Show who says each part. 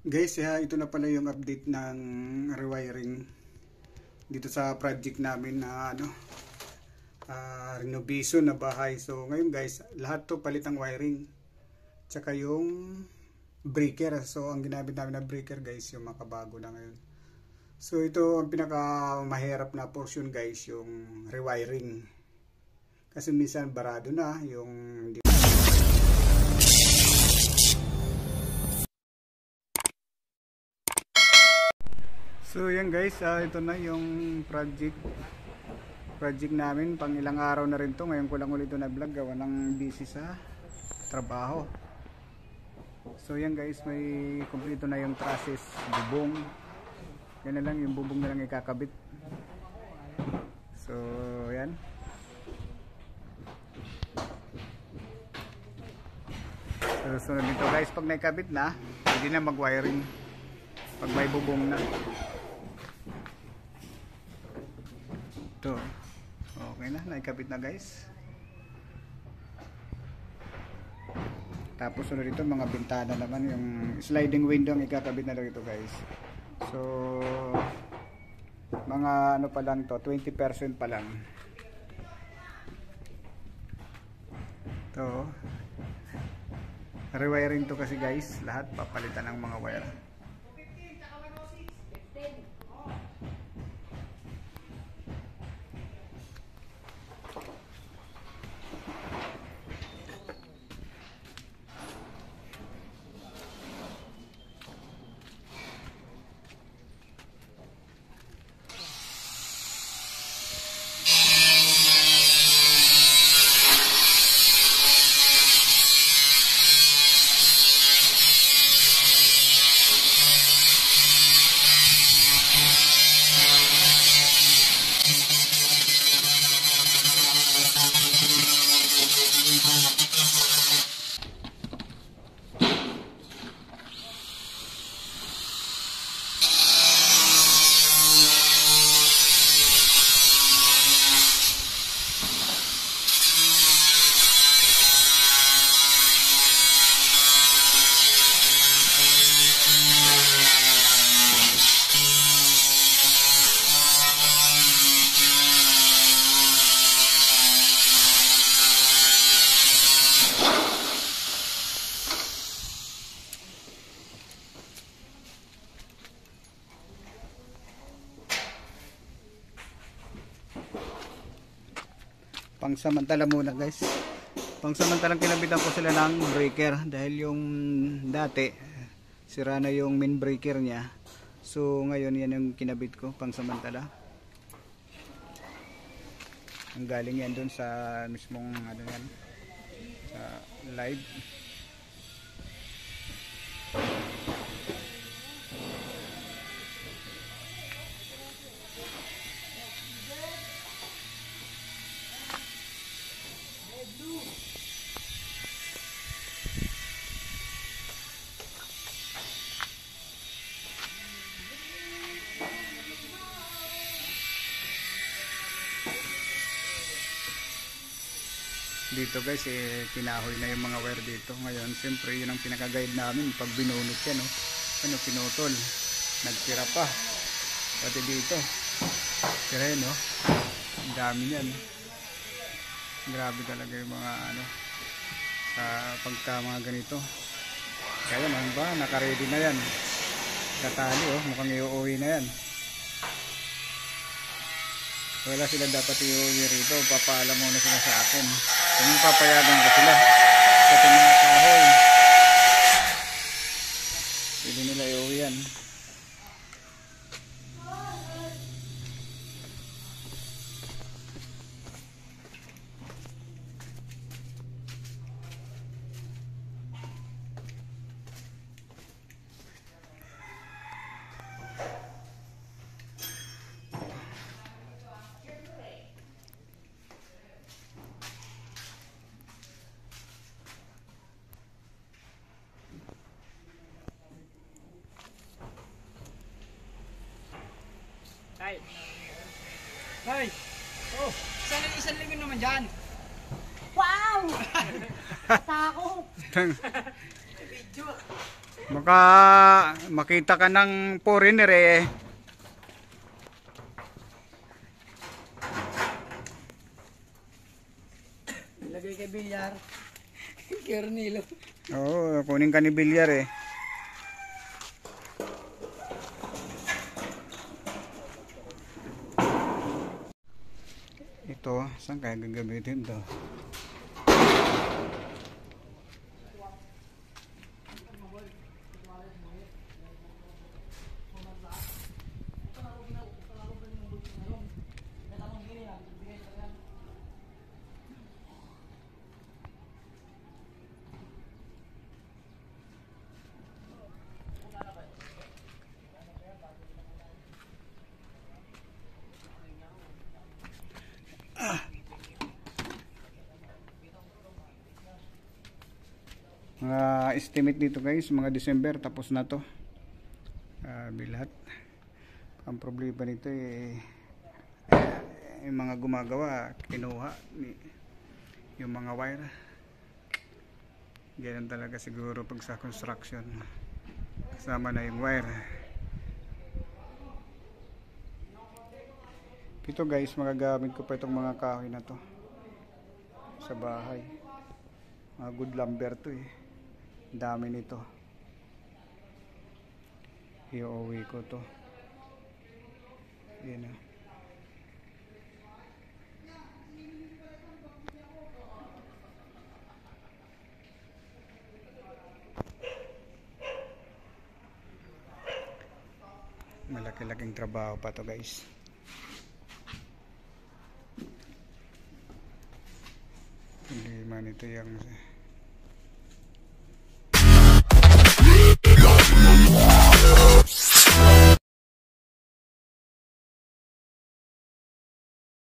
Speaker 1: Guys, ito na pala yung update ng rewiring dito sa project namin na renovation na bahay. So ngayon guys, lahat to palit ang wiring. Tsaka yung breaker. So ang ginamit namin na breaker guys, yung makabago na ngayon. So ito ang pinaka mahirap na portion guys, yung rewiring. Kasi minsan barado na yung hindi. So yan guys, ito na yung project namin. Pang ilang araw na rin to. Ngayon ko lang ulit ito na vlog, gawa ng busy sa trabaho. So yan guys, may kumpleto na yung trusses, bubong. Yan na lang, yung bubong na lang ikakabit. So yan. So sunod nito guys, pag naikabit na, hindi na mag-wiring pag may bubong na. Ito, okay na, naikabit na guys. Tapos sunod dito mga bintana naman, yung sliding window ang ikakabit na lang ito guys. So mga ano pa lang to, 20% pa lang. Ito, rewiring to kasi guys, lahat papalitan ng mga wire. Pangsamantala muna guys, pangsamantalang kinabitan ko sila ng breaker dahil yung dati sira na yung main breaker nya. So ngayon yan yung kinabit ko pangsamantala. Ang galing yan dun sa mismong ano yan, sa live. Dito guys, pinahoy na yung mga wire dito. Ngayon, siyempre yun ang pinaka-guide namin pag binunot yan, pinutol, nagtira pa pati dito. Pero yun, ang dami yan. Grabe talaga yung mga sa pagka mga ganito. Kaya naman ba, naka-ready na yan, katali, mukhang iuuwi na yan. Wala sila dapat iuwi rito, papaalam muna sila sa akin kung papayagan ko sila sa mga kahoy, pwede nila iuwi yan.
Speaker 2: Ay. Ay. Oh, isang linggo naman dyan.
Speaker 3: Wow! Takot!
Speaker 2: Video.
Speaker 1: Baka makita ka ng foreigner eh.
Speaker 2: Ilagay kay Bilyar. Kernilo.
Speaker 1: Oo, kunin ka ni Bilyar eh. Ito, saan kaya gagamitin to? Mga estimate dito guys, mga December tapos na to. Bilat. Ang problema nito eh, yung mga gumagawa kinuha yung mga wire. Ganyan talaga siguro pag sa construction, kasama na yung wire. Ito guys, magagamit ko pa itong mga kahoy na to sa bahay. Mga good lumber to eh. Dami nito. Iuwi ko to. Yan na. Malaki-laking trabaho pa to guys. Hindi man ito yung